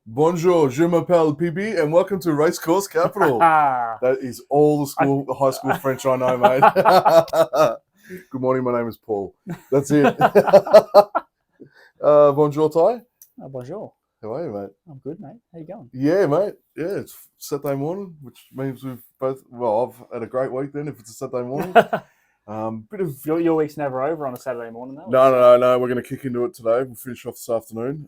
Bonjour, je m'appelle PB, and welcome to Racecourse Capital. That is all the high school French I know, mate. Good morning, my name is Paul. That's it. Bonjour, Ty. Bonjour. How are you, mate? I'm good, mate. How you going? Yeah, mate. Yeah, it's Saturday morning, which means we've both. Well, I've had a great week then. If it's a Saturday morning, bit of Your week's never over on a Saturday morning, though. No. We're going to kick into it today. We'll finish off this afternoon.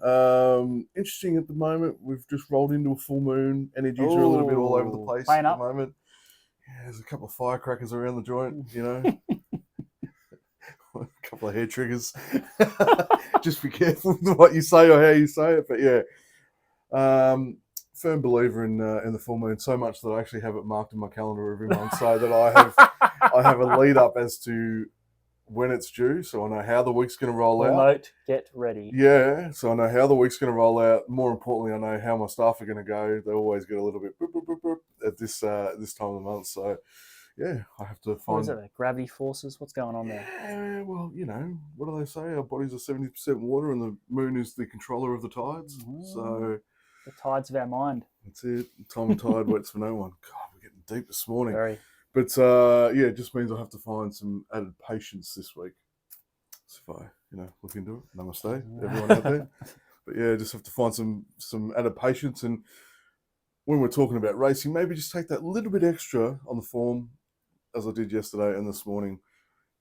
Interesting at the moment. We've just rolled into a full moon. Energies are a little bit all over the place playing at up. the moment. Yeah, there's a couple of firecrackers around the joint, you know. A couple of hair triggers. Just be careful with what you say or how you say it. But yeah, firm believer in the full moon, so much that I actually have it marked in my calendar every month, so that I have a lead up as to when it's due, so I know how the week's going to roll out. Note, get ready. Yeah, so I know how the week's going to roll out. More importantly, I know how my staff are going to go. They always get a little bit boop, boop, boop, boop at this time of the month. So, yeah, I have to find... What is it, the gravity forces? What's going on there? Yeah, well, you know, what do they say? Our bodies are 70% water and the moon is the controller of the tides. So... the tides of our mind. That's it. Time and tide waits for no one. God, we're getting deep this morning. Very. But yeah, it just means I have to find some added patience this week. So if I, look into it, namaste, everyone out there. But yeah, just have to find some added patience. And when we're talking about racing, maybe just take that little bit extra on the form, as I did yesterday and this morning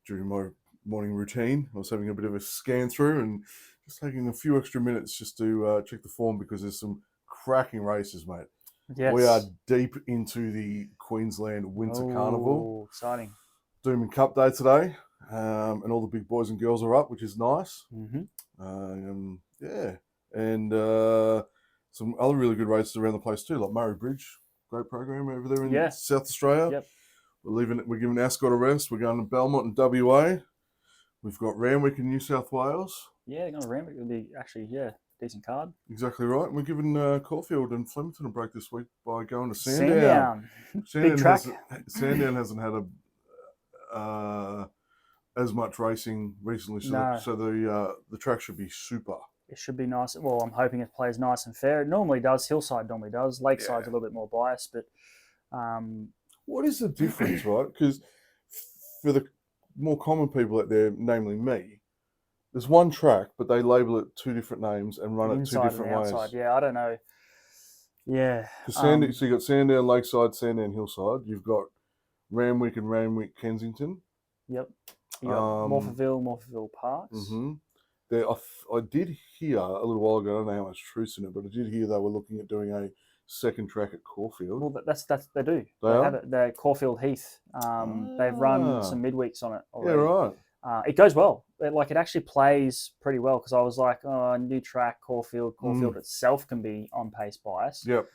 during my morning routine. I was having a bit of a scan through and just taking a few extra minutes just to check the form, because there's some cracking races, mate. Yes. We are deep into the Queensland Winter Carnival. Exciting. Doomben Cup Day today, and all the big boys and girls are up, which is nice. Mm-hmm. Yeah, and some other really good races around the place too, like Murray Bridge, great program over there in South Australia. Yep. We're giving Ascot a rest. We're going to Belmont and WA. We've got Randwick in New South Wales. Yeah, going to Randwick would be actually decent card. Exactly right. And we're giving Caulfield and Flemington a break this week by going to Sandown. Big track. Sandown hasn't had as much racing recently, so the track should be super. It should be nice. Well, I'm hoping it plays nice and fair. It normally does. Hillside normally does. Lakeside's a little bit more biased, but what is the difference, right? Because for the more common people out there, namely me, there's one track, but they label it two different names and run it two different ways. Outside. Yeah, I don't know. Yeah. So you got Sandown Lakeside, Sandown Hillside. You've got Randwick and Randwick Kensington. Yep. You got Morphettville Parks. Mm-hmm. I did hear a little while ago, I don't know how much truth's in it, but I did hear they were looking at doing a second track at Caulfield. Well, that's they do. They have it. They're Caulfield Heath. They've run some midweeks on it already. Yeah, right. It goes well. It actually plays pretty well, because I was like, new track, Caulfield. Caulfield itself can be on pace bias. Yep.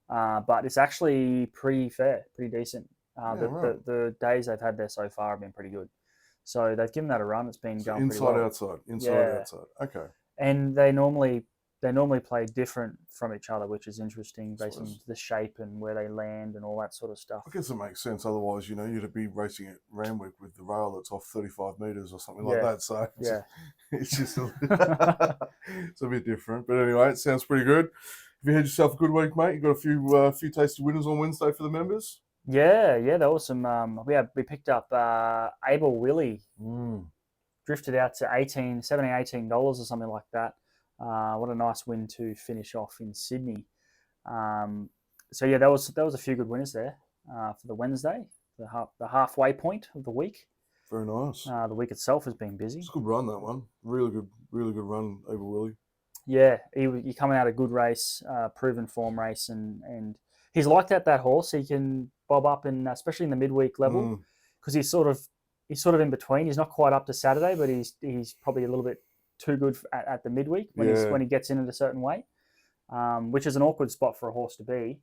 But it's actually pretty fair, pretty decent. Right. The days they've had there so far have been pretty good. So they've given that a run. It's been going pretty well. Outside. Okay. And they normally play different from each other, which is interesting, based on the shape and where they land and all that sort of stuff. I guess it makes sense. Otherwise, you'd be racing at Randwick with the rail that's off 35 metres or something like that. So it's just it's a bit different. But anyway, it sounds pretty good. Have you had yourself a good week, mate? You got a few tasty winners on Wednesday for the members? Yeah. There was some. We picked up Abel Willie. Drifted out to $18 or something like that. What a nice win to finish off in Sydney. So yeah, there was a few good winners there for the Wednesday, the halfway point of the week. Very nice. The week itself has been busy. It's a good run, that one. Really good run, Abel Willie. Yeah, he coming out a good race, proven form race, and he's like that horse. He can bob up, and especially in the midweek level, because he's sort of in between. He's not quite up to Saturday, but he's probably a little bit too good at the midweek when he gets in at a certain weight, which is an awkward spot for a horse to be.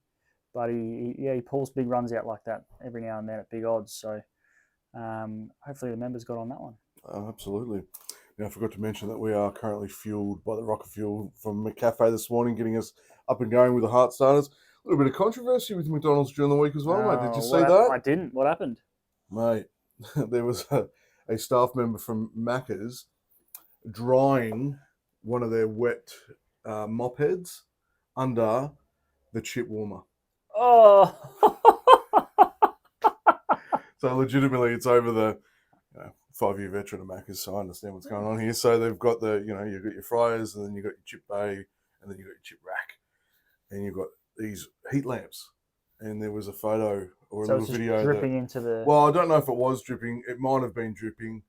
But he pulls big runs out like that every now and then at big odds. So hopefully the members got on that one. Absolutely. Now, I forgot to mention that we are currently fueled by the rocket fuel from McCafe this morning, getting us up and going with the heart starters. A little bit of controversy with McDonald's during the week as well, mate. Did you see that? I didn't. What happened? Mate, there was a staff member from Macca's drying one of their wet mop heads under the chip warmer. Oh. So legitimately, it's over the 5-year veteran of Macca's, so I understand what's going on here. So they've got you've got your fryers, and then you've got your chip bay, and then you've got your chip rack, and you've got these heat lamps. And there was a photo or a So little it's just video dripping into the. Well, I don't know if it was dripping. It might have been dripping,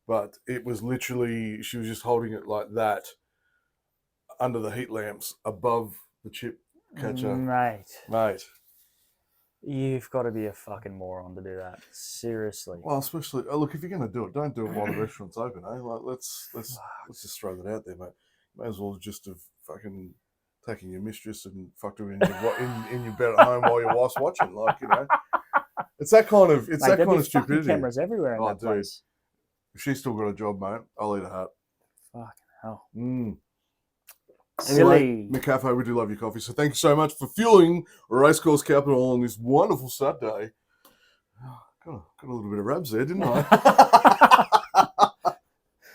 but it was literally, she was just holding it like that under the heat lamps above the chip catcher. Mate. You've got to be a fucking moron to do that. Seriously. Well, especially look, if you're going to do it, don't do it while the restaurant's open. Like let's just throw that out there, mate. May as well just have fucking taken your mistress and fucked her in your bed at home while your wife's watching. It's that kind of stupidity. Cameras everywhere in that place. If she's still got a job, mate, I'll eat a hat. Fucking hell. Anyway, Silly. McCafe, we do love your coffee. So thank you so much for fueling Racecourse Capital on this wonderful Saturday. Got a little bit of rabs there, didn't I?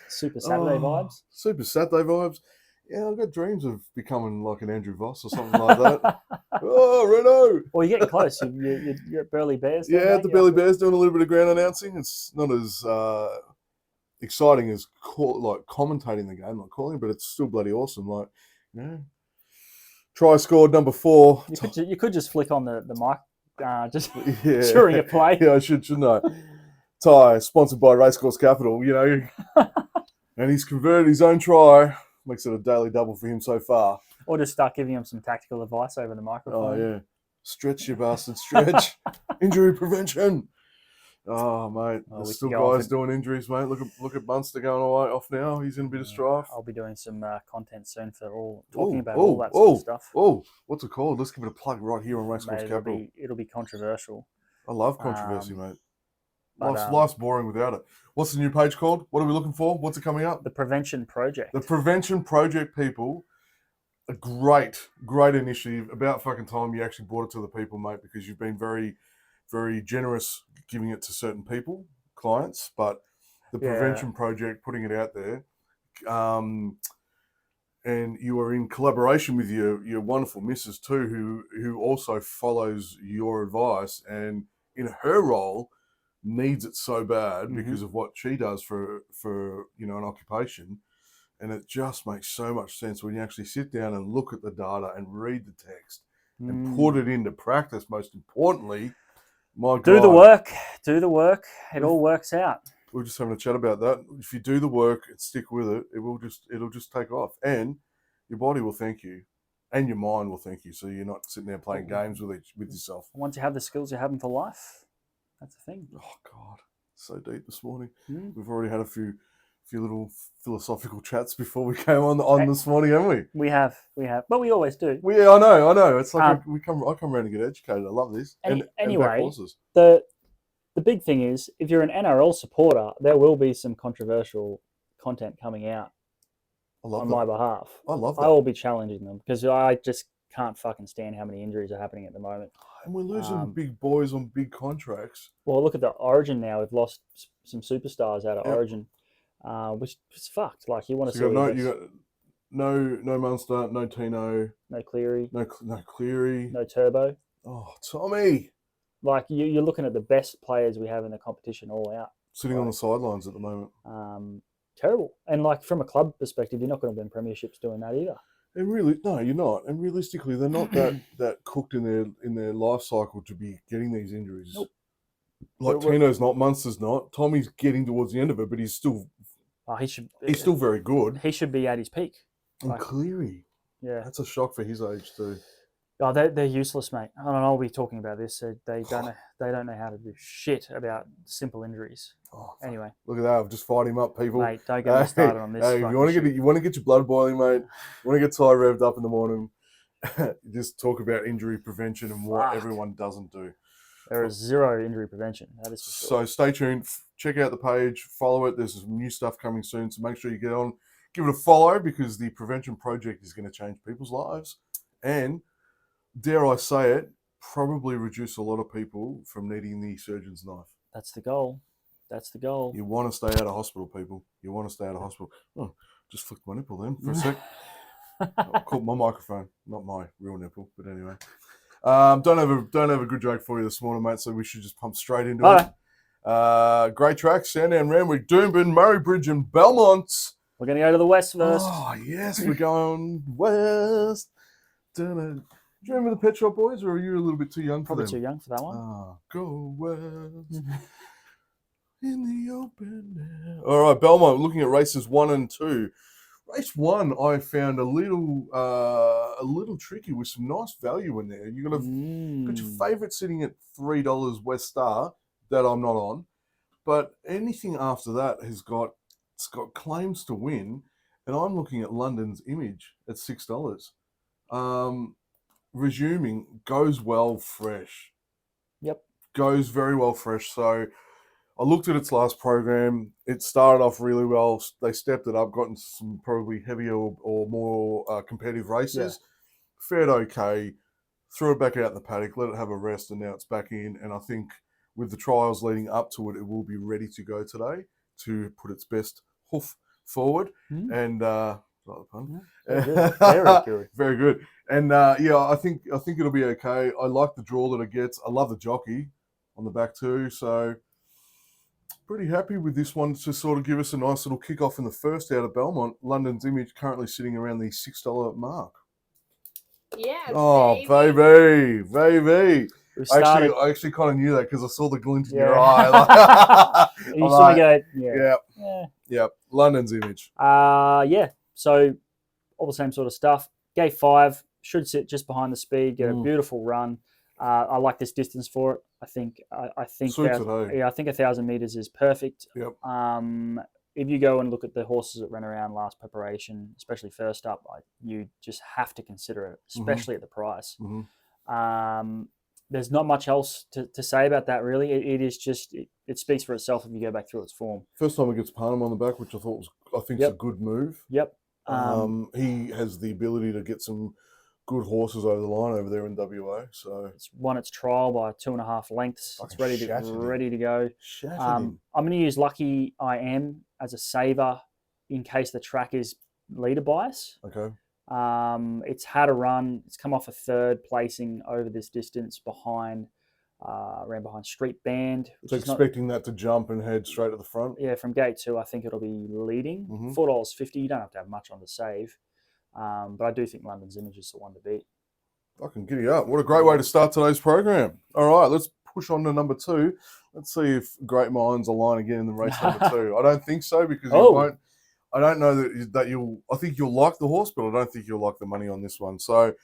Super Saturday vibes. Super Saturday vibes. Yeah, I've got dreams of becoming like an Andrew Voss or something like that. Oh, Renault! Well, you're getting close. You're at Burleigh Bears. Yeah, the Burleigh Bears doing a little bit of ground announcing. It's not as exciting as commentating the game, like calling, but it's still bloody awesome. Try scored number 4. You could just flick on the mic during a play. Yeah, I shouldn't I? Ty, sponsored by Racecourse Capital, and he's converted his own try. Makes it a daily double for him so far. Or just start giving him some tactical advice over the microphone. Oh, yeah. Stretch, you bastard, stretch. Injury prevention. Oh, mate. There's still guys doing injuries, mate. Look at Munster going away off now. He's in a bit of strife. I'll be doing some content soon for talking about all that sort of stuff. Oh, what's it called? Let's give it a plug right here on Racecourse Capital. It'll be controversial. I love controversy, mate. Life's boring without it. What's the new page called? What are we looking for? What's it coming up? The Prevention Project. The Prevention Project, people. A great initiative. About fucking time you actually brought it to the people, mate, because you've been very, very generous giving it to certain people, clients. But the Prevention Project, putting it out there, and you are in collaboration with your wonderful missus too, who also follows your advice, and in her role needs it so bad because of what she does for an occupation. And it just makes so much sense when you actually sit down and look at the data and read the text and put it into practice. Most importantly, do the work. It all works out. We're just having a chat about that. If you do the work and stick with it, it'll just take off, and your body will thank you, and your mind will thank you. So you're not sitting there playing games with yourself. Once you have the skills, you have them for life. That's the thing. Oh God, so deep this morning. We've already had a few little philosophical chats before we came on this morning, haven't we? We have, but we always do. Yeah, I know. It's like I come around and get educated. I love this. Anyway, the big thing is, if you're an NRL supporter, there will be some controversial content coming out on my behalf. I love that. I will be challenging them because I just can't fucking stand how many injuries are happening at the moment. And we're losing big boys on big contracts. Well, look at the Origin now. We've lost some superstars out of Origin, which is fucked. Like, you want to see... You got no Munster, no Tino. No Cleary. No Cleary. No Turbo. Oh, Tommy. Like, you're looking at the best players we have in the competition all out. Sitting on the sidelines at the moment. Terrible. And, like, from a club perspective, you're not going to win premierships doing that either. And really, no, you're not. And realistically, they're not that cooked in their life cycle to be getting these injuries. Nope. Like Tino's not, Munster's not. Tommy's getting towards the end of it, but he's still he's still very good. He should be at his peak. And Cleary, yeah, that's a shock for his age too. Oh, they're useless, mate. I don't know. I'll be talking about this. They don't know how to do shit about simple injuries. Oh, anyway, look at that! I've just fired him up, people. Mate, don't get me started on this. Hey, you want to get your blood boiling, mate. You want to get Ty revved up in the morning. Just talk about injury prevention and what everyone doesn't do. There is zero injury prevention. That is for sure. So stay tuned. Check out the page. Follow it. There's some new stuff coming soon. So make sure you get on. Give it a follow, because the Prevention Project is going to change people's lives. And, dare I say it, probably reduce a lot of people from needing the surgeon's knife. That's the goal. That's the goal. You want to stay out of hospital, people. You want to stay out of hospital. Oh, just flicked my nipple then for a sec. I caught my microphone, not my real nipple, but anyway. Don't have a good joke for you this morning, mate. So we should just pump straight into All it. Great tracks: Sandown, Randwick, Doomben, Murraybridge, and Belmont. We're going to go to the west first. Oh yes, we're going west. Do you remember the Pet Shop Boys, or are you a little bit too young for Probably them? too young for that one. Go west in the open air. All right, Belmont. Looking at races 1 and 2. Race 1, I found a little tricky with some nice value in there. Got your favourite sitting at $3 West Star that I'm not on, but anything after that it's got claims to win, and I'm looking at London's Image at $6. Resuming goes well fresh. Yep. Goes very well fresh. So I looked at its last program. It started off really well. They stepped it up, gotten some probably heavier or more competitive races. Yeah. Fared okay. Threw it back out in the paddock, let it have a rest, and now it's back in. And I think with the trials leading up to it, it will be ready to go today to put its best hoof forward. And Very good. Very good. And I think it'll be okay. I like the draw that it gets. I love the jockey on the back too. So pretty happy with this one to sort of give us a nice little kick-off in the first out of Belmont. London's Image currently sitting around the $6 mark. Yeah. Oh, baby. I actually kind of knew that because I saw the glint in your eye. You saw me go, yeah. London's Image. So all the same sort of stuff. Gate 5 should sit just behind the speed, get a beautiful run. I like this distance for it. I think Suits it, I think 1,000 meters is perfect. Yep. If you go and look at the horses that ran around last preparation, especially first up, you just have to consider it, especially at the price. There's not much else to say about that, really. It is just it speaks for itself if you go back through its form. First time it gets Parnham on the back, which I think is a good move. Yep. He has the ability to get some good horses over the line over there in WA. So it's won its trial by 2.5 lengths. It's ready to go. I'm going to use Lucky I Am as a saver in case the track is leader bias. Okay. It's had a run. It's come off a third placing over this distance ran behind Street Band. So expecting that to jump and head straight to the front? Yeah, from gate 2, I think it'll be leading. $4.50. You don't have to have much on the save. But I do think London's Image is the one to beat. I can giddy up. What a great way to start today's program. All right, let's push on to number 2. Let's see if great minds align again in the race number 2. I don't think so because you won't. I don't know that you'll. I think you'll like the horse, but I don't think you'll like the money on this one. So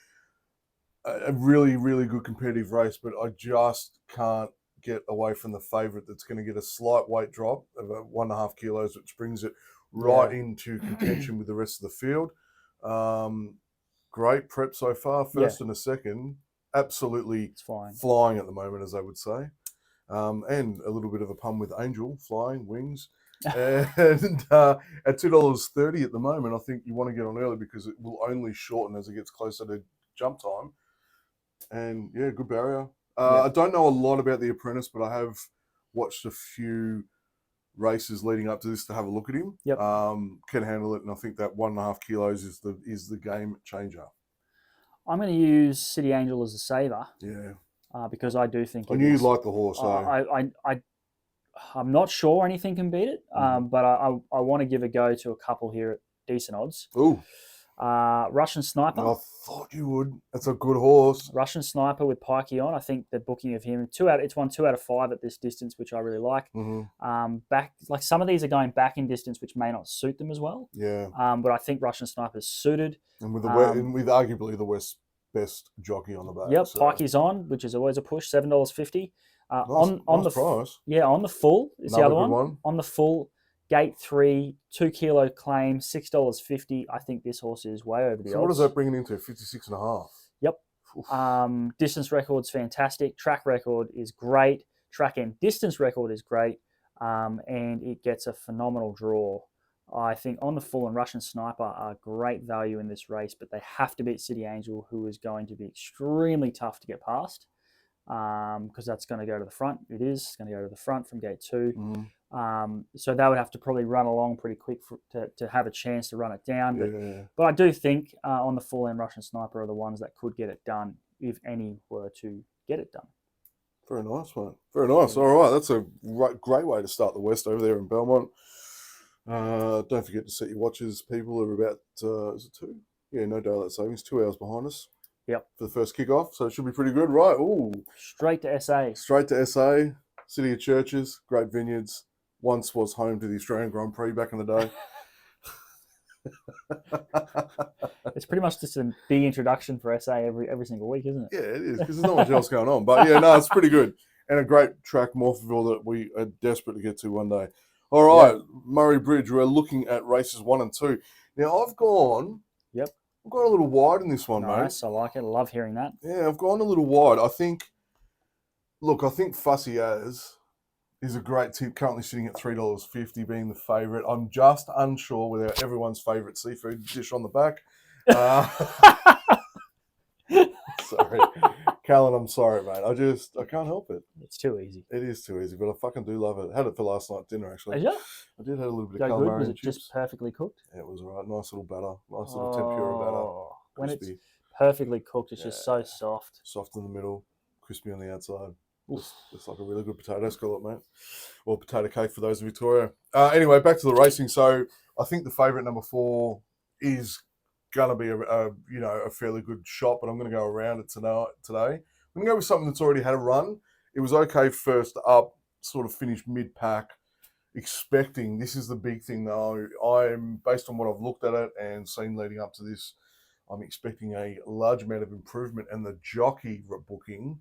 a really, really good competitive race, but I just can't get away from the favourite that's going to get a slight weight drop of 1.5 kilos, which brings it right into contention with the rest of the field. Great prep so far. First and a second, absolutely flying at the moment, as they would say. And a little bit of a pun with Angel, flying, wings. And at $2.30 at the moment, I think you want to get on early because it will only shorten as it gets closer to jump time. And yeah, good barrier. I don't know a lot about The Apprentice, but I have watched a few races leading up to this to have a look at him. Yep. Can handle it, and I think that 1.5 kilos is the game changer. I'm going to use City Angel as a saver. Yeah. Because I do think I knew you'd like the horse. I'm not sure anything can beat it, but I want to give a go to a couple here at decent odds. Ooh. Russian Sniper. I thought you would. That's a good horse. Russian Sniper with Pikey on. I think the booking of him it's won 2 out of 5 at this distance, which I really like. Back some of these are going back in distance, which may not suit them as well. Yeah. But I think Russian Sniper is suited. And with arguably the West's best jockey on the back. Yep. So. Pikey's on, which is always a push. $7.50. Nice price. Yeah, on the full is Another the other one. On the full, gate 3, 2 kilo claim, $6.50. I think this horse is way over the odds. So what does that bring it into? 56.5. Yep. Distance record's fantastic. Track record is great. Track and distance record is great. And it gets a phenomenal draw. I think On the Full and Russian Sniper are great value in this race, but they have to beat City Angel, who is going to be extremely tough to get past. Because that's going to go to the front. It is. It's going to go to the front from gate 2. So they would have to probably run along pretty quick to have a chance to run it down. Yeah. But I do think on the full end, Russian Sniper are the ones that could get it done if any were to get it done. Very nice, mate. Very nice. All right, that's a great way to start the West over there in Belmont. Don't forget to set your watches, people. Are about, is it 2? Yeah, no daylight savings, 2 hours behind us. Yep. For the first kickoff, so it should be pretty good. Right, ooh. Straight to SA. Straight to SA, City of Churches, great vineyards. Once was home to the Australian Grand Prix back in the day. It's pretty much just a big introduction for SA every single week, isn't it? Yeah, it is, because there's not much else going on. But yeah, no, it's pretty good. And a great track, Morphettville, that we are desperate to get to one day. All right, Murray Bridge, we're looking at races 1 and 2. Now, I've gone a little wide in this one, mate. Nice, I like it. I love hearing that. Yeah, I've gone a little wide. I think Fussy As is a great tip, currently sitting at $3.50, being the favourite. I'm just unsure whether everyone's favourite seafood dish on the back. Sorry. Callan, I'm sorry, mate. I can't help it. It's too easy. It is too easy, but I fucking do love it. Had it for last night's dinner, actually. Is it? I did have a little bit Go of good? calamari Was and it chips. just perfectly cooked? Yeah, it was all right. Nice little batter. Nice little tempura batter. When it's Crispy. perfectly cooked, it's just so Yeah. soft. Soft in the middle, crispy on the outside. It's like a really good potato skillet, mate. Or potato cake for those in Victoria. Anyway, back to the racing. So I think the favourite number 4 is going to be a fairly good shot, but I'm going to go around it today. I'm going to go with something that's already had a run. It was okay first up, sort of finished mid-pack. Expecting, this is the big thing though, I'm, based on what I've looked at it and seen leading up to this, I'm expecting a large amount of improvement, and the jockey booking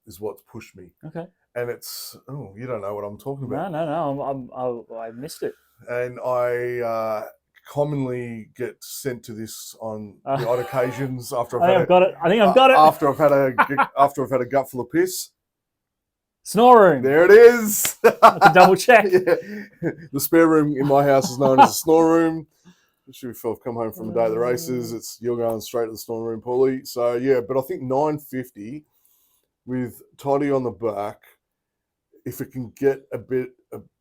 is what's pushed me. Okay. And it's, you don't know what I'm talking about. No. I missed it. And I commonly get sent to this on the odd occasions after I think I've got it. After I've had a gut full of piss. Snore room. There it is. To double check. Yeah. The spare room in my house is known as a snore room. Especially if I've come home from a day of the races, you're going straight to the snore room, Paulie. So yeah, but I think 950 with Toddy on the back, if it can get a bit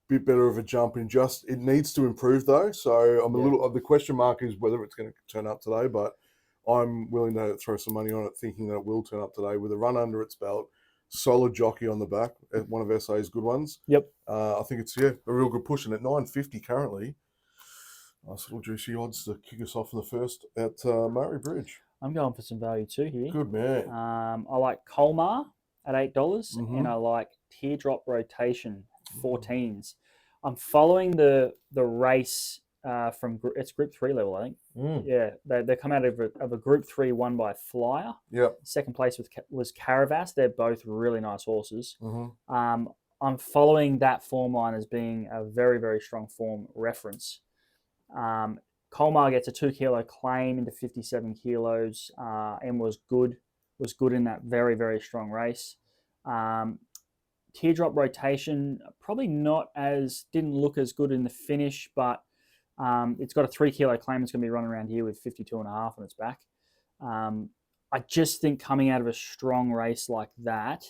better of a jump in, it needs to improve though. So I'm a little, the question mark is whether it's going to turn up today, but I'm willing to throw some money on it, thinking that it will turn up today with a run under its belt. Solid jockey on the back, one of SA's good ones. Yep. I think it's a real good push, and at 950 currently, nice little juicy odds to kick us off in the first at Murray Bridge. I'm going for some value too here. Good man. I like Colmar at $8, and I like Teardrop Rotation 14s. I'm following the race from it's Group 3 level, I think. Yeah, they come out of a Group 3 won by Flyer. Yep. Second place was Caravas. They're both really nice horses. I'm following that form line as being a very, very strong form reference. Colmar gets a 2 kilo claim into 57 kilos and was good in that very, very strong race. Teardrop Rotation probably didn't look as good in the finish, but it's got a 3 kilo claim. It's going to be running around here with 52.5 on its back. I just think coming out of a strong race like that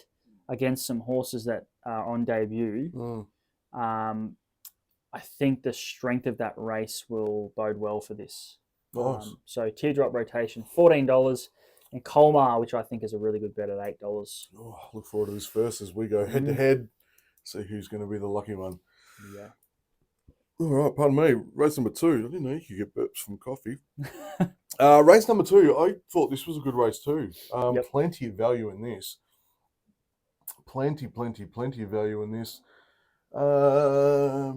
against some horses that are on debut, I think the strength of that race will bode well for this. Nice. So Teardrop Rotation, $14, and Colmar, which I think is a really good bet at $8. Oh, look forward to this first as we go head to head. See who's going to be the lucky one. Yeah. All right, pardon me. Race number 2. I didn't know you could get burps from coffee. Race number 2. I thought this was a good race too. Plenty of value in this. Plenty of value in this.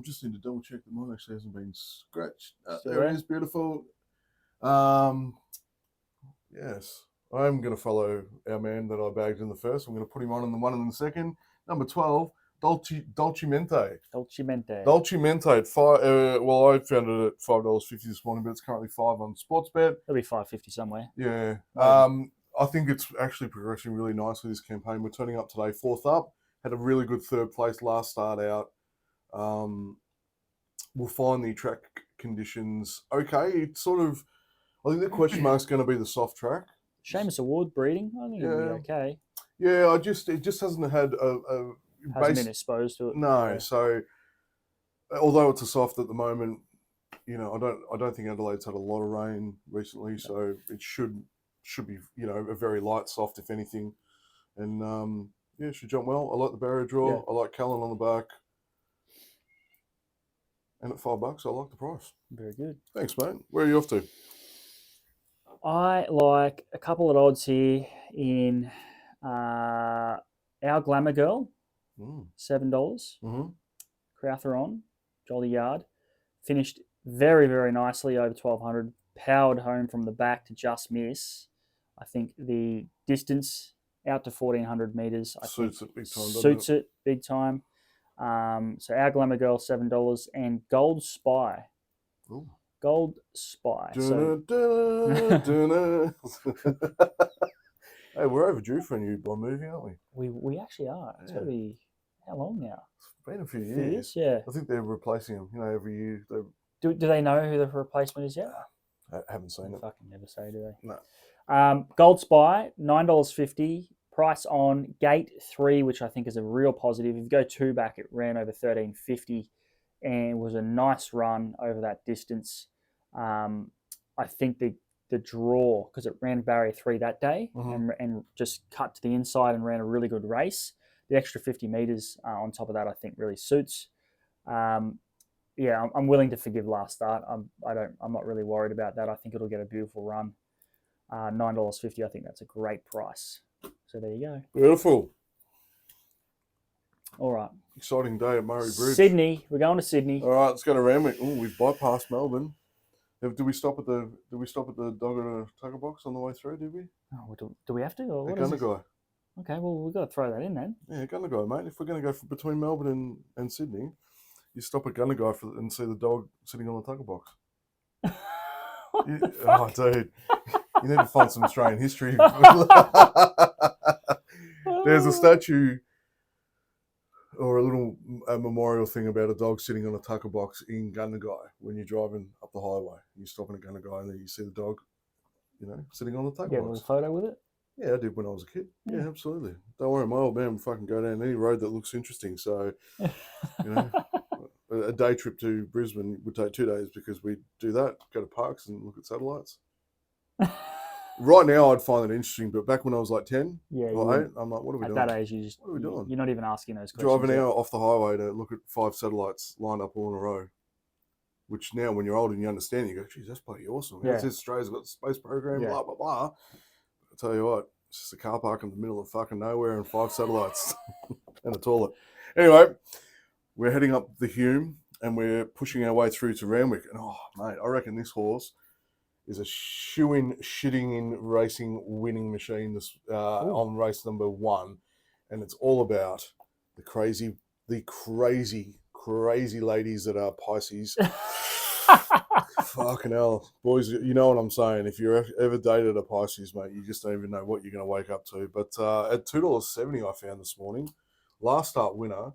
Just need to double check that mine actually hasn't been scratched. There it is, beautiful. Yes, I'm going to follow our man that I bagged in the first. I'm going to put him on in the one and in the second. Number 12, Dolcemente. Dolcemente at $5. Well, I found it at $5.50 this morning, but it's currently $5 on Sportsbet. It'll be $5.50 somewhere. Yeah. I think it's actually progressing really nicely, this campaign. We're turning up today, 4th up. Had a really good 3rd place last start out. We'll find the track conditions okay. It's sort of, I think the question mark's going to be the soft track. Seamus Award breeding. I think it'll be okay. Yeah, it just hasn't had hasn't been exposed to it. No, yeah. so although it's a soft at the moment, I don't think Adelaide's had a lot of rain recently, so it should be a very light soft if anything, and it should jump well. I like the barrier draw. Yeah. I like Callan on the back, and at $5, I like the price. Very good. Thanks, mate. Where are you off to? I like a couple of odds here in Our Glamour Girl, $7. Mm-hmm. Crowther on, Jolly Yard. Finished very, very nicely over 1200. Powered home from the back to just miss. I think the distance out to 1400 metres Suits it big time. Suits it big time. So Our Glamour Girl, $7. And Gold Spy. Ooh. Gold Spy. Hey, we're overdue for a new Bond movie, aren't we? We actually are. It's got to be, how long now? It's been a few years. Yeah. I think they're replacing him. Every year. Do they know who the replacement is yet? I haven't seen it. Fucking never say, do they? No. Gold Spy, $9.50. Price on Gate 3, which I think is a real positive. If you go 2 back, it ran over $13.50 and was a nice run over that distance. I think the draw, because it ran barrier 3 that day and just cut to the inside and ran a really good race. The extra 50 metres on top of that, I think, really suits. I'm willing to forgive last start. I'm not really worried about that. I think it'll get a beautiful run. $9.50. I think that's a great price. So there you go. Beautiful. All right. Exciting day at Murray Bridge. Sydney. We're going to Sydney. All right, let's go to Randwick. Oh, we've bypassed Melbourne. Did we stop at the dog and a tucker box on the way through? Did we? Oh, do we have to? Or At what is Gunner it? Guy. Okay, well we've got to throw that in then. Yeah, Gunner Guy, mate. If we're going to go between Melbourne and Sydney, you stop at Gunner Guy and see the dog sitting on the tucker box. Oh, dude, you need to find some Australian history. There's a statue or a little memorial thing about a dog sitting on a tucker box in Gundagai when you're driving up the highway. You're stopping at Gundagai and then you see the dog, sitting on the tucker Get a box. little photo with it. Yeah, I did when I was a kid. Yeah, absolutely. Don't worry, my old man will fucking go down any road that looks interesting. So, a day trip to Brisbane would take 2 days because we do that, go to parks and look at satellites. Right now, I'd find it interesting, but back when I was like 10 or 8, I'm like, what are we doing? At that age, what are we doing? You're not even asking those questions. Driving out off the highway to look at 5 satellites lined up all in a row, which now when you're old and you understand, you go, geez, that's bloody awesome. Yeah. Australia's got the space program, blah, blah, blah. I'll tell you what, it's just a car park in the middle of fucking nowhere and 5 satellites and a toilet. Anyway, we're heading up the Hume and we're pushing our way through to Randwick. And, oh, mate, I reckon this horse is a shitting in racing winning machine on race number 1. And it's all about the crazy ladies that are Pisces. Fucking hell. Boys, you know what I'm saying. If you're ever dated a Pisces, mate, you just don't even know what you're going to wake up to. But at $2.70 I found this morning, last start winner,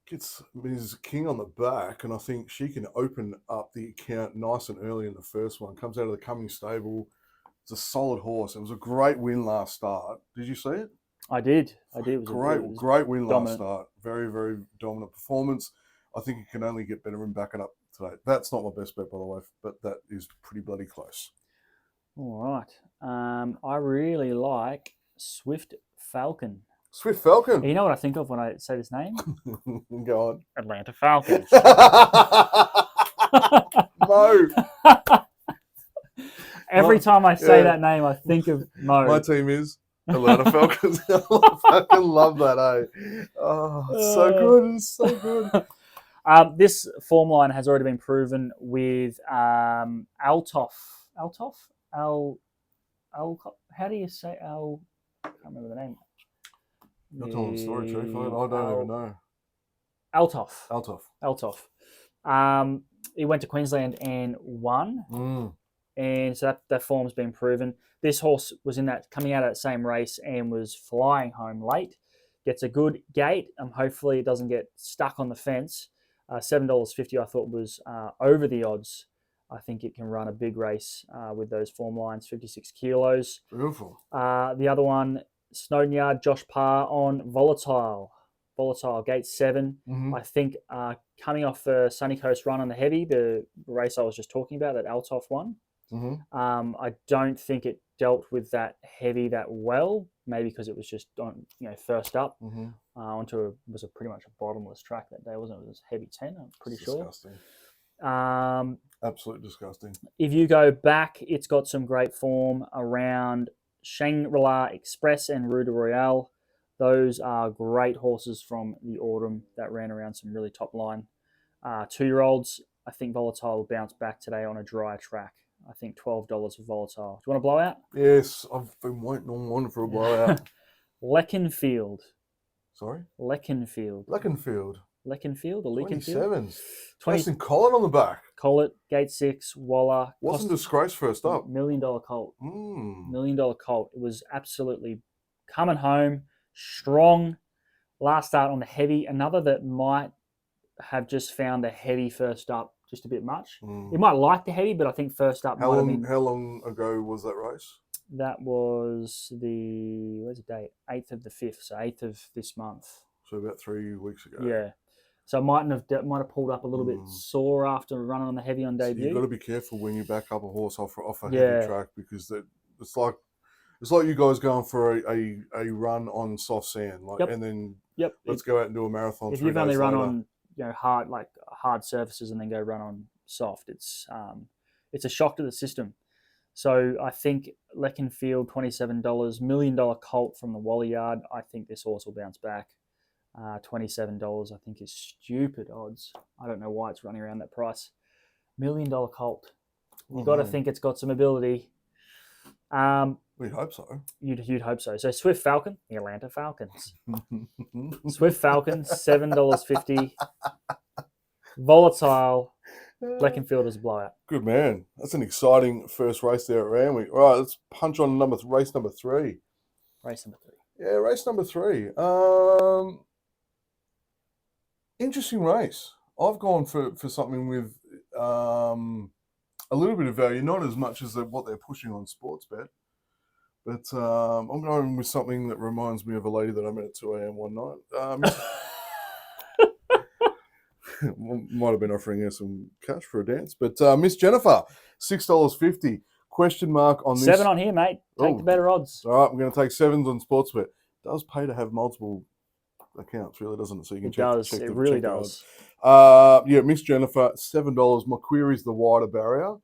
gets Ms. King on the back, and I think she can open up the account nice and early in the first one. Comes out of the Cummings stable. It's a solid horse. It was a great win last start. Did you see it? I did. It was great win dominant. last start. Very, very dominant performance. I think it can only get better and back it up today. That's not my best bet, by the way, but that is pretty bloody close. All right. I really like Swift Falcon. Swift Falcon. You know what I think of when I say this name? Go on. Atlanta Falcons. Mo. Every time I say that name, I think of Mo. My team is Atlanta Falcons. I fucking love that, eh? Oh, it's so good. It's so good. This form line has already been proven with Altoff. Altoff? How do you say Al? I can't remember the name. You're telling the story, Chief. I don't even know. Altoff. He went to Queensland and won. And so that form's been proven. This horse was coming out of that same race and was flying home late. Gets a good gate. Hopefully it doesn't get stuck on the fence. $7.50 I thought was over the odds. I think it can run a big race with those form lines, 56 kilos. Beautiful. The other one, Snowden Yard, Josh Parr on Volatile. Volatile, gate 7. Mm-hmm. I think coming off the Sunny Coast run on the heavy, the race I was just talking about, that Althoff one, Mm-hmm. I don't think it dealt with that heavy that well. Maybe because it was just on, first up Mm-hmm. was a pretty much a bottomless track that day, wasn't it? It was heavy 10. I'm pretty sure. Disgusting. Absolutely disgusting. If you go back, it's got some great form around Shangri-La Express and Rue de Royale. Those are great horses from the autumn that ran around some really top line 2-year-olds. I think Volatile will bounce back today on a dry track. I think $12 for Volatile. Do you want a blowout? Yes, I've been waiting on one for a blowout. Leconfield. Sorry? Leconfield. Leconfield. Leconfield or Leconfield? 27s. Jason Collin on the back. Collet, gate 6, Waller. Wasn't disgrace first up. $1 million colt. Mm. $1 million colt. It was absolutely coming home, strong. Last start on the heavy. Another that might have just found the heavy first up just a bit much. It might like the heavy, but I think first up How might long, have been... How long ago was that race? That was where's the date? 8th of the 5th, so 8th of this month. So about 3 weeks ago. Yeah. So might have pulled up a little bit sore after running on the heavy on debut. So you've got to be careful when you back up a horse off a Yeah. heavy track, because it's like you guys going for a run on soft sand, and then let's go out and do a marathon. If you've only run on hard surfaces and then go run on soft, it's a shock to the system. So I think Leconfield, $27, $1 million colt from the Wally Yard. I think this horse will bounce back. $27 I think is stupid odds. I don't know why it's running around that price. $1 million colt. You've got to think it's got some ability. We hope so. You'd hope so. So Swift Falcon, the Atlanta Falcons. Swift Falcon, $7.50. Volatile, Leconfield is a blowout. Good man. That's an exciting first race there at Randwick. All right, let's punch on race number 3. Race number 3. Yeah, race number 3. Interesting race. I've gone for something with a little bit of value, not as much as what they're pushing on Sportsbet. But I'm going with something that reminds me of a lady that I met at 2 a.m. one night. Might have been offering her some cash for a dance. But Miss Jennifer, $6.50. Question mark on this. 7 on here, mate. Take the better odds. All right, I'm going to take 7s on Sportsbet. It does pay to have multiple accounts, really, doesn't it? So you can check. It really does. Yeah, Miss Jennifer, $7. My query is the wider barrier,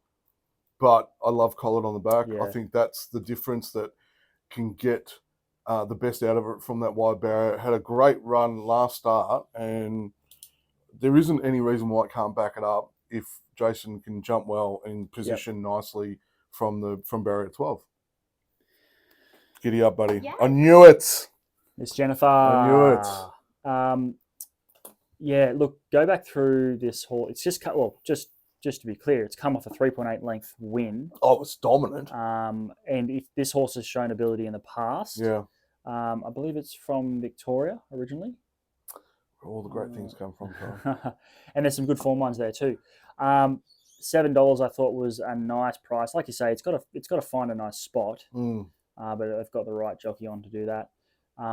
but I love Collet on the back. Yeah. I think that's the difference that can get the best out of it from that wide barrier. It had a great run last start, and there isn't any reason why it can't back it up if Jason can jump well and position nicely from barrier 12. Giddy up, buddy. Yeah. I knew it. Miss Jennifer. I knew it. Yeah, look, go back through this horse. It's just just to be clear, it's come off a 3.8 length win. Oh, it's dominant. And if this horse has shown ability in the past, I believe it's from Victoria originally. Where all the great things come from, Carl. And there's some good form ones there too. $7 I thought was a nice price. Like you say, it's got to find a nice spot, but they've got the right jockey on to do that.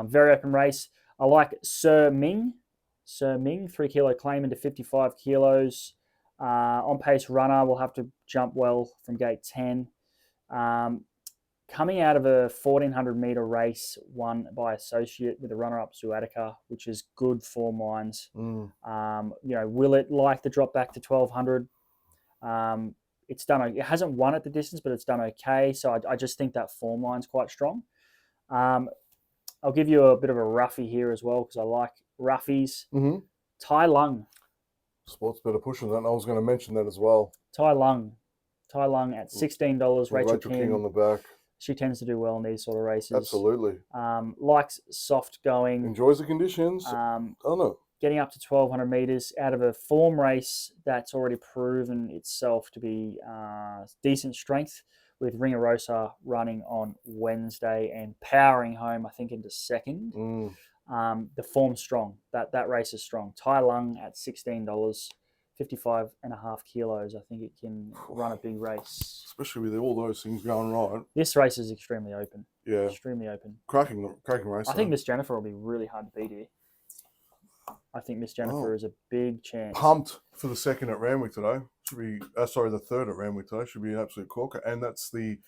Very open race. I like Sir Ming, 3 kilo claim into 55 kilos. On pace runner will have to jump well from gate 10. Coming out of a 1400 meter race won by Associate with a runner-up Zuatica, which is good form lines. Will it like the drop back to 1200? It's done. It hasn't won at the distance, but it's done okay. So I just think that form line's quite strong. I'll give you a bit of a roughie here as well because I like roughies. Tai Lung. Sportsbet are pushing that, and I was going to mention that as well. Tai Lung at $16. Rachel King on the back. She tends to do well in these sort of races. Absolutely. Likes soft going. Enjoys the conditions. I don't know. Getting up to 1200 meters out of a form race that's already proven itself to be decent strength, with Ringarosa running on Wednesday and powering home, I think, into second. The form's strong. That race is strong. Tai Lung at $16, 55.5 kilos. I think it can run a big race. Especially with all those things going right. This race is extremely open. Yeah. Extremely open. Cracking race. I think Miss Jennifer will be really hard to beat here. I think Miss Jennifer Oh. is a big chance. Pumped for the second at Randwick today. Should be, sorry, the third at Randwick today. Should be an absolute corker. And that's the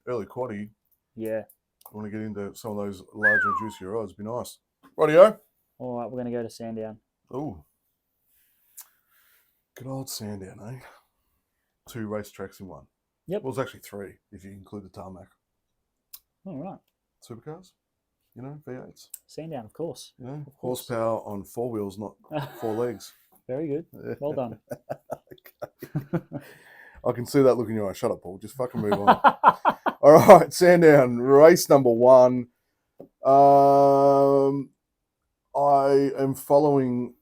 early quaddie. Yeah. I want to get into some of those larger, juicier odds. Be nice. Rightio. All right, we're going to go to Sandown. Oh. Good old Sandown, eh? 2 racetracks in one. Yep. Well, it's actually 3 if you include the tarmac. All right. Supercars, V8s. Sandown, of course. Of course. Horsepower on 4 wheels, not 4 legs. Very good. Well done. I can see that look in your eye. Shut up, Paul. Just fucking move on. All right, Sandown, race number 1. I am following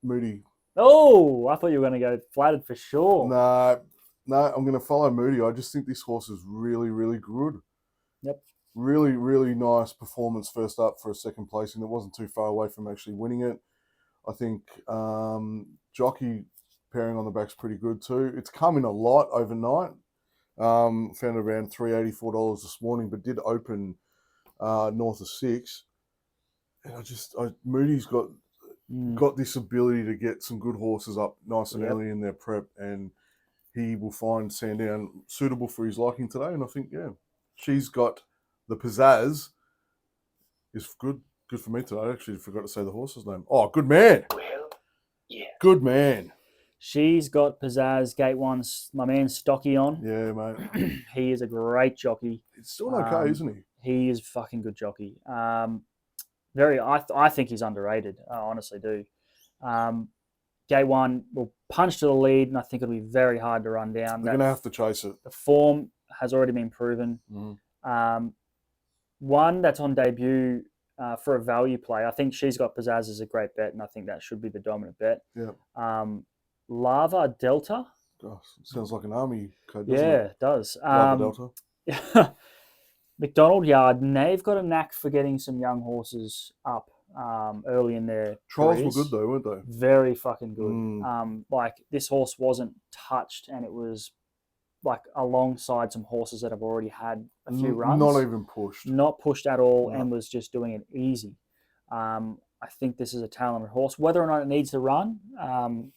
Moody. Oh, I thought you were going to go flattered for sure. No, I'm going to follow Moody. I just think this horse is really, really good. Yep. Really, really nice performance first up for a second placing. It wasn't too far away from actually winning it. I think jockey pairing on the back's pretty good too. It's come in a lot overnight. Found it around $384 this morning, but did open north of 6. And Moody's got this ability to get some good horses up nice and early in their prep, and he will find Sandown suitable for his liking today. And I think, she's got the pizzazz. Is good for me today. I actually forgot to say the horse's name. Oh, good man. Well, yeah. Good man. She's got pizzazz. Gate 1's my man Stocky on. Yeah, mate. He is a great jockey. It's still okay, isn't he? He is a fucking good jockey. I think he's underrated. I honestly do. Gate 1 will punch to the lead, and I think it'll be very hard to run down. They're going to have to chase it. The form has already been proven. One that's on debut for a value play. I think She's Got Pizzazz is a great bet, and I think that should be the dominant bet. Yeah. Lava Delta. Gosh, sounds like an army code, Yeah, doesn't it? it does. Lava Delta. McDonald Yard, and they've got a knack for getting some young horses up early in their Trials careers. were good though, weren't they? Very fucking good. Like this horse wasn't touched, and it was like alongside some horses that have already had a few runs. Not even pushed. Not pushed at all, No. and was just doing it easy. I think this is a talented horse. Whether or not it needs to run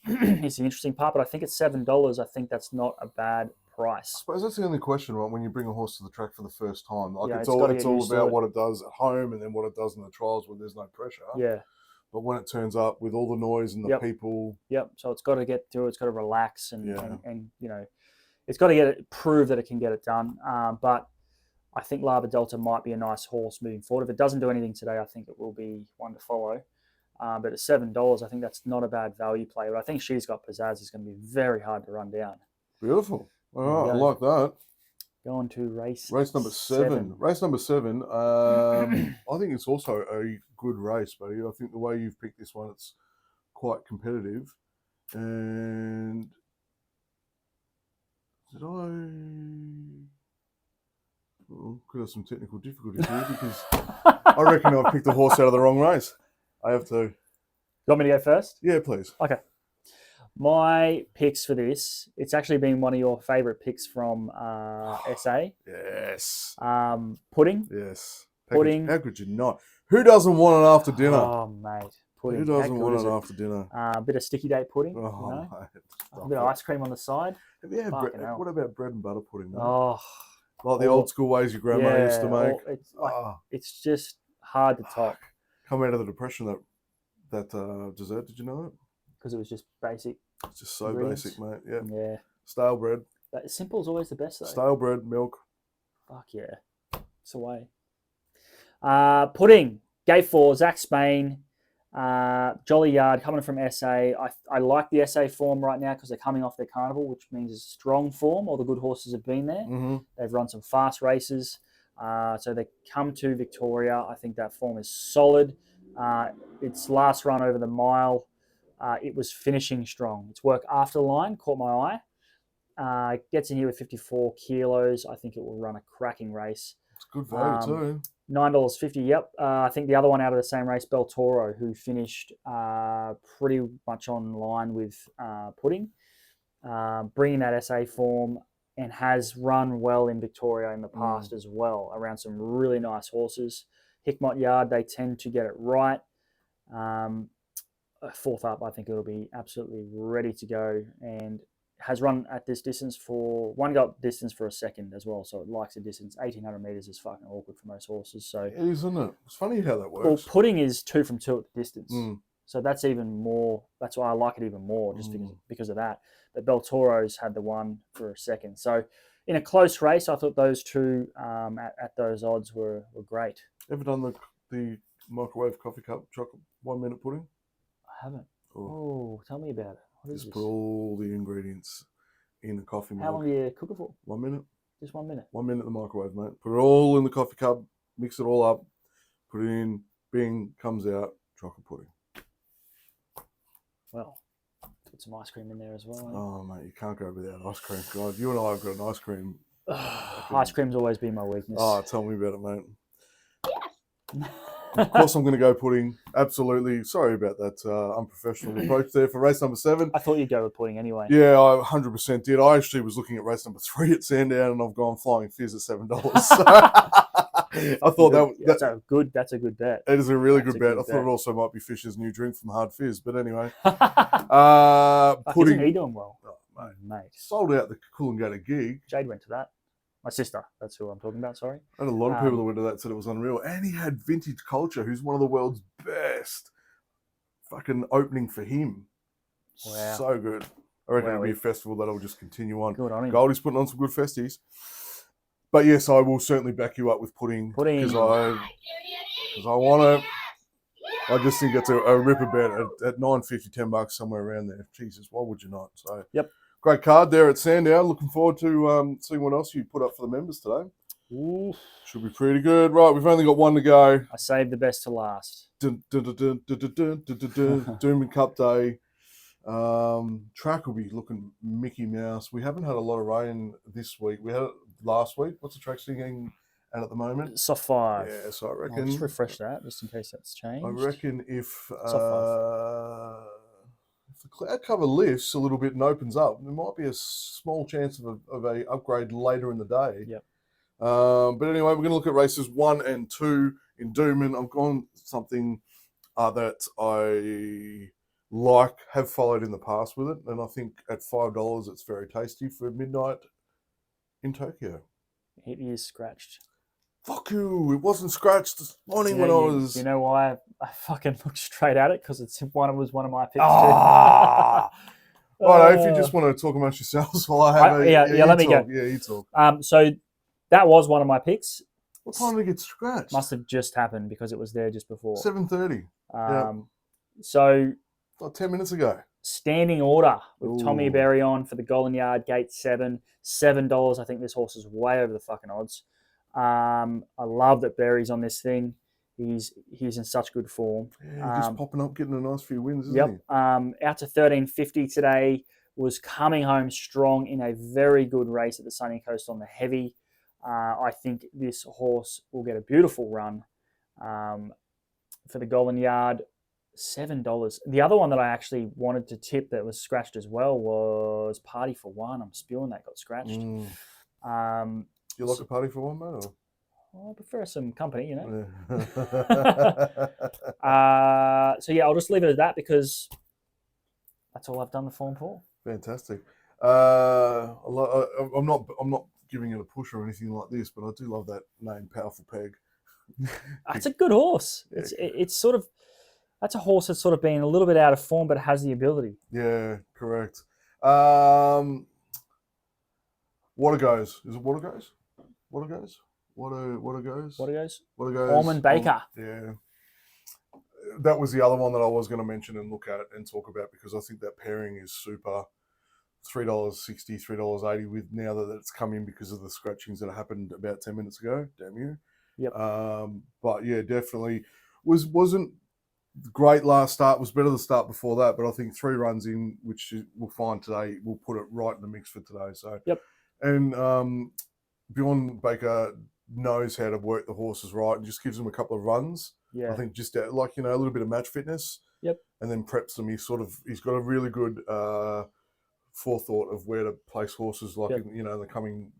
is the interesting part, but I think it's $7. I think that's not a bad I price. suppose that's the only question, right? When you bring a horse to the track for the first time, like Yeah, it's it's gotta get all used to about it. what it does at home and then what it does in the trials when there's no pressure. Yeah. But when it turns up with all the noise and the Yep. people, Yep. So it's got to get through. It's got to relax and, Yeah. and it's got to get it prove that it can get it done. But I think Lava Delta might be a nice horse moving forward. If it doesn't do anything today, I think it will be one to follow. But at $7, I think that's not a bad value play. But I think She's Got Pizzazz is going to be very hard to run down. beautiful. All right, I Yeah. like that. Going to race Number 7. Race number 7. I think it's also a good race, buddy. I think the way you've picked this one, it's quite competitive. And did I? Well, could have some technical difficulties here because I reckon I've picked a horse out of the wrong race. I have to. You want me to go first? Yeah, please. Okay. My picks for this, it's actually been one of your favourite picks from SA. Yes. Pudding. Yes. Pudding. How could you not? Who doesn't want it after dinner? Oh, mate. Pudding. Who How doesn't good want is it it? after dinner? A bit of sticky date pudding. Oh, Mate. a A bit of ice cream on the side. Have you had Fucking hell. what about bread and butter pudding? Mate? Oh, Like the old school ways your grandma used to make. It's like, Ah, it's just hard to top come out of the depression that dessert. Did you know that? because it was just basic. It's just so Ingredients. basic, mate. Yeah. Yeah. Stale bread, But simple is always the best, though. stale bread, milk. Fuck yeah. It's away. Pudding. Gate 4, Zach Spain. Jolly Yard coming from SA. I like the SA form right now because they're coming off their carnival, which means it's strong form. All the good horses have been there. Mm-hmm. They've run some fast races. So they come to Victoria. I think that form is solid. Its last run over the mile, it was finishing strong. Its work after the line caught my eye. Gets in here with 54 kilos. I think it will run a cracking race. It's good value too. $9.50. Yep. I think the other one out of the same race, Bel Toro, who finished pretty much on line with Pudding, bringing that SA form and has run well in Victoria in the past as well, around some really nice horses. Hickmott Yard, they tend to get it right. fourth up, I think it'll be absolutely ready to go, and has run at this distance for one gallop distance for a second as well. So it likes a distance. 1,800 meters is fucking awkward for most horses. So It is, isn't it? It's funny how that well, works. Pudding is 2 from 2 at the distance. Mm. So that's even more. That's why I like it even more, just because of that. But Beltoro's had the one for a second. So in a close race, I thought those two at those odds were great. Ever done the microwave coffee cup chocolate 1 minute pudding? I haven't. Oh, Oh, tell me about it. What is just this? put all the ingredients in the coffee milk. How long do you cook it for? 1 minute. Just 1 minute. 1 minute in the microwave, mate. Put it all in the coffee cup, mix it all up, put it in, bing, comes out, chocolate pudding. Well, put some ice cream in there as well. Oh, mate, you can't go without ice cream. God, you and I have got an ice cream. Ice cream's always been my weakness. Oh, tell me about it, mate. Of course, I'm going to go pudding. Absolutely. Sorry about that unprofessional approach there for race number 7. I thought you'd go with pudding anyway. Yeah, I 100% did. I actually was looking at race number 3 at Sandown, and I've gone Flying Fizz at $7. So I thought that's a good bet. It is a really That's good a bet. good I thought bet. it also might be Fisher's new drink from Hard Fizz, but anyway. Fuck, Pudding. isn't he doing well? Oh, mate. Sold out the Coolangatta gig. Jade went to that. My sister. That's who I'm talking about. Sorry. I had a lot of people that went to that, said it was unreal. And he had Vintage Culture, who's one of the world's best, fucking opening for him. Wow. So good. I reckon it'll be a Wowee. festival that'll just continue on. Good on him. Goldie's putting on some good festies. But yes, I will certainly back you up with pudding. Pudding. Because I want to. I just think it's a ripper bet at $9.50, $10, somewhere around there. Jesus, why would you not? So Yep. Great card there at Sandown. Looking forward to seeing what else you put up for the members today. Ooh, Should be pretty good. Right, we've only got one to go. I saved the best to last. Dun, dun, dun, dun, dun, dun, dun, dun, dun, dun. Doomben Cup Day. Track will be looking Mickey Mouse. We haven't had a lot of rain this week. We had it last week. What's the track sitting at the moment? Soft 5. Yeah, so I I'll reckon. just refresh that just in case that's changed. I reckon if Soft the cloud cover lifts a little bit and opens up, there might be a small chance of a upgrade later in the day. Yep. But anyway, we're going to look at races 1 and 2 in Doomben. I've gone something that I have followed in the past with it, and I think at $5 it's very tasty for midnight in Tokyo. It is scratched. Fuck you! It wasn't scratched this morning Yeah, when I was. You know why I fucking looked straight at it? Because was one of my picks Ah! too. Right, if you just want to talk amongst yourselves while I have let me talk. go. Yeah, you talk. So that was one of my picks. What time did it get scratched? Must have just happened because it was there just before. 7:30. So Like 10 minutes ago. standing order with Tommy Ooh. Berry on for the Golden Yard, gate 7, $7. I think this horse is way over the fucking odds. I love that Berry's on this thing. He's in such good form. Yeah, he's just popping up, getting a nice few wins, isn't Yep. he? Out to 1350 today. Was coming home strong in a very good race at the Sunny Coast on the heavy. I think this horse will get a beautiful run for the Golden Yard. $7. The other one that I actually wanted to tip that was scratched as well was Party for One. I'm spewing that got scratched. You like a party for one, mate? I prefer some company, you know. Or? So yeah, I'll just leave it at that because that's all I've done the form for. Fantastic. I'm not giving it a push or anything like this, but I do love that name, Powerful Peg. That's a good horse. Yeah. It's sort of that's a horse that's sort of been a little bit out of form, but has the ability. Yeah, correct. Water Goes. Is it Water Goes? Water Goes? Water Goes? What it goes? Water Goes. Ormond Baker. Yeah. That was the other one that I was going to mention and look at and talk about because I think that pairing is super. $3.60, $3.80 with now that it's come in because of the scratchings that happened about 10 minutes ago. Damn you. Yep. But yeah, definitely wasn't great last start. Was better the start before that, but I think 3 runs in, which we'll find today, we'll put it right in the mix for today. So Yep. And Bjorn Baker knows how to work the horses right and just gives them a couple of runs. Yeah. I think just a little bit of match fitness. Yep. And then preps them. He's got a really good forethought of where to place horses, like Yep. in the coming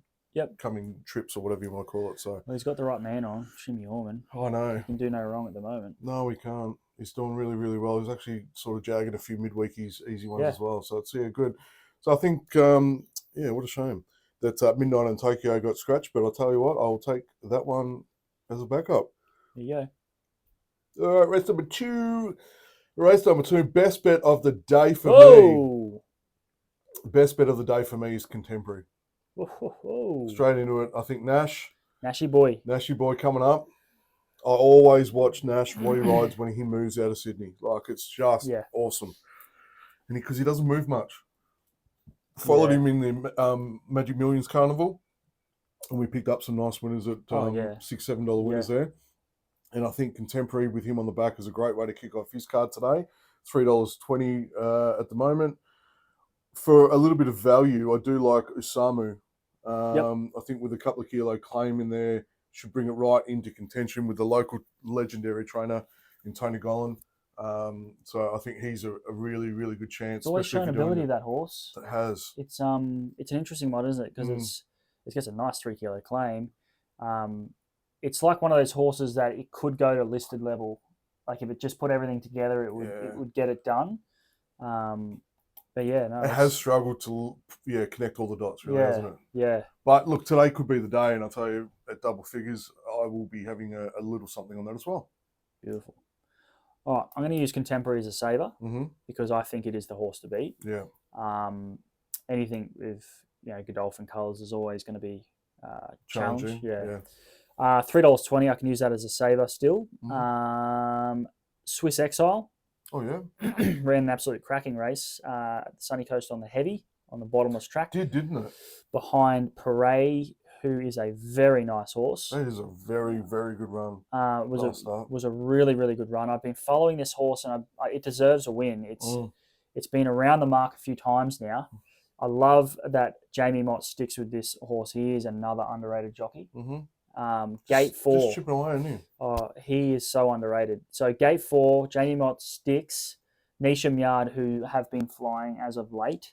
coming trips or whatever you want to call it. So Well, he's got the right man on, Shimmy Orman. I know. He can do no wrong at the moment. No, he can't. He's doing really, really well. He's actually sort of jagged a few midweek easy ones Yeah. as well. So it's good. So I think, what a shame that Midnight in Tokyo got scratched. But I'll tell you what, I'll take that one as a backup. There you go. All right, race number two. Race number two, best bet of the day for me. Oh! Best bet of the day for me is Contemporary. Whoa. Straight into it. I think Nashy boy. Nashy boy coming up. I always watch Nash what he rides when he moves out of Sydney. Like, it's just awesome. And because he doesn't move much. Followed him in the Magic Millions Carnival, and we picked up some nice winners at $6, $7 winners there. And I think Contemporary with him on the back is a great way to kick off his card today. $3.20 at the moment. For a little bit of value, I do like Usamu. I think with a couple of kilo claim in there, should bring it right into contention with the local legendary trainer in Tony Gollan. So I think he's a really, really good chance. It's always shown ability, that horse. It has. It's an interesting one, isn't it? Because it gets a nice 3 kilo claim. It's like one of those horses that it could go to listed level. Like if it just put everything together, it would get it done. But yeah, no, it has struggled to connect all the dots, really, hasn't it? Yeah. But look, today could be the day, and I'll tell you, at double figures, I will be having a little something on that as well. Beautiful. All right, I'm going to use Contemporary as a saver because I think it is the horse to beat. Yeah. Anything with Godolphin colours is always going to be challenging. Yeah. $3.20. I can use that as a saver still. Swiss Exile. Oh yeah. Ran an absolute cracking race. Sunny Coast on the heavy on the bottomless track. Didn't it? Behind Paray, who is a very nice horse. That is a very, very good run. Was a really, really good run. I've been following this horse, and it deserves a win. It's been around the mark a few times now. I love that Jamie Mott sticks with this horse. He is another underrated jockey. Gate 4. Just chipping away, isn't he? Oh, he is so underrated. So Gate 4, Jamie Mott sticks, Nisha Myard, who have been flying as of late.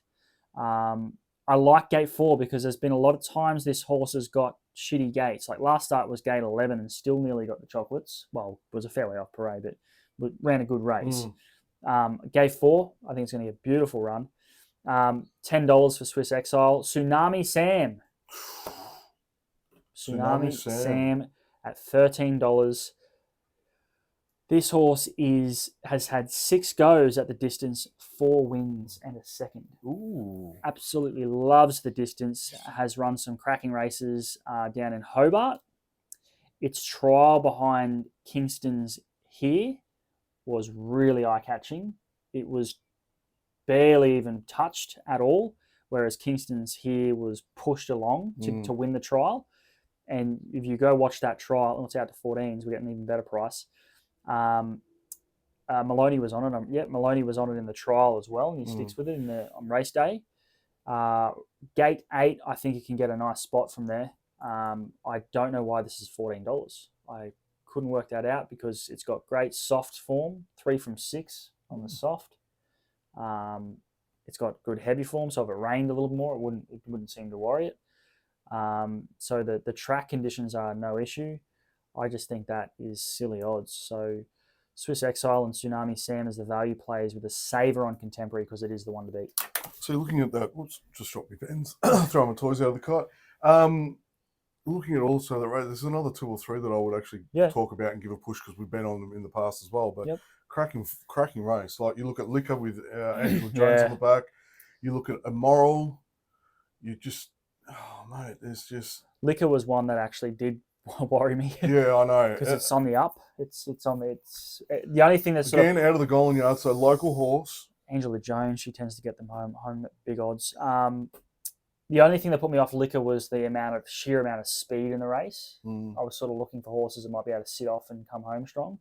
I like Gate 4 because there's been a lot of times this horse has got shitty gates. Like last start was Gate 11 and still nearly got the chocolates. Well, it was a fair way off Parade, but ran a good race. Gate 4, I think it's going to be a beautiful run. $10 for Swiss Exile. Tsunami Sam. Tsunami Sam at $13. This horse has had 6 goes at the distance, 4 wins and a second. Ooh. Absolutely loves the distance. Has run some cracking races down in Hobart. Its trial behind Kingston's Here was really eye-catching. It was barely even touched at all, whereas Kingston's Here was pushed along to win the trial. And if you go watch that trial, and it's out to 14s, we get an even better price. Maloney was on it. Maloney was on it in the trial as well, and he sticks with it on race day. Gate 8, I think you can get a nice spot from there. I don't know why this is $14. I couldn't work that out because it's got great soft form, 3 from 6 on the soft. It's got good heavy form, so if it rained a little more, it wouldn't seem to worry it. So the track conditions are no issue. I just think that is silly odds. So Swiss Exile and Tsunami Sam as the value plays with a saver on Contemporary because it is the one to beat. So looking at that, just drop my pens, throw my toys out of the cart. Looking at also the race, there's another 2 or 3 that I would actually talk about and give a push because we've been on them in the past as well. But cracking race. Like you look at Liquor with Angela Jones on the back. You look at Immoral. You just, oh mate, there's just Liquor was one that actually did worry me. Yeah, I know because it's on the up. It's the only thing that's again out of the Gollan Yard. So local horse. Angela Jones, she tends to get them home at big odds. The only thing that put me off Liquor was the sheer amount of speed in the race. I was sort of looking for horses that might be able to sit off and come home strong.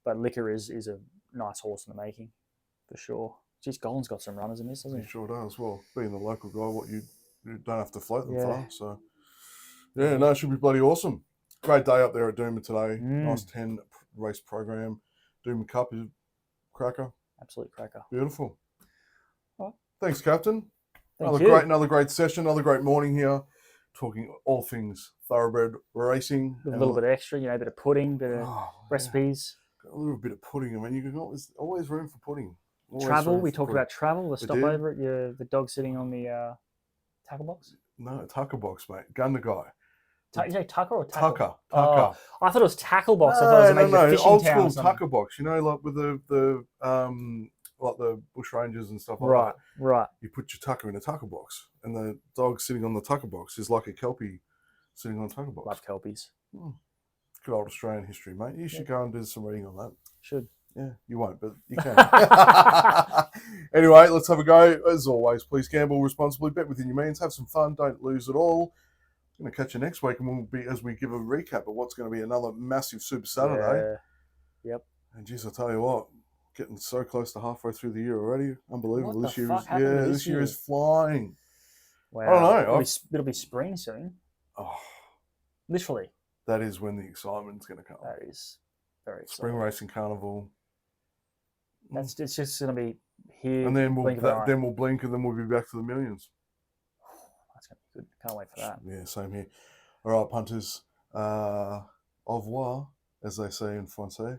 But Liquor is a nice horse in the making, for sure. Geez, Gollan's got some runners in this, hasn't he? He sure does. Well, being the local guy, you don't have to float them far. So, it should be bloody awesome. Great day up there at Doomben today. Nice 10 race program. Doomben Cup is cracker. Absolute cracker. Beautiful. Right. Thanks, Captain. Thank you. Another great session. Another great morning here talking all things thoroughbred racing. With a and little bit extra, a bit of pudding, bit of oh, recipes. yeah, a little bit of pudding. I mean, you can always room for pudding. Always Travel. room We for talked pudding. about travel. The We stop did. over at the dog sitting on the tackle box. No, Tucker box, mate. Gun the guy. You say Tucker or tackle? Tucker. Oh, I thought it was tackle box. I thought it was maybe a fishing Old town school or something. Tucker box. Like with the like the bush rangers and stuff like Right, that. right. You put your Tucker in a Tucker box, and the dog sitting on the Tucker box is like a Kelpie sitting on a Tucker box. Love kelpies. Good old Australian history, mate. You should go and do some reading on that. Should. Yeah, you won't, but you can. Anyway, let's have a go. As always, please gamble responsibly, bet within your means, have some fun, don't lose it all. I'm going to catch you next week, and we'll be as we give a recap of what's going to be another massive Super Saturday. Yeah. Yep. And geez, I'll tell you what, getting so close to halfway through the year already. Unbelievable. What This the year fuck is happened to this this year year? is flying. Wow. I don't know. It'll be spring soon. Oh, Literally. that is when the excitement's going to come. That is very exciting. Spring racing carnival. It's just going to be here. And then blink of an eye. we'll blink, and then we'll be back to the millions. That's going to be good. Can't wait for that. Yeah, same here. All right, punters. Au revoir, as they say in Francais.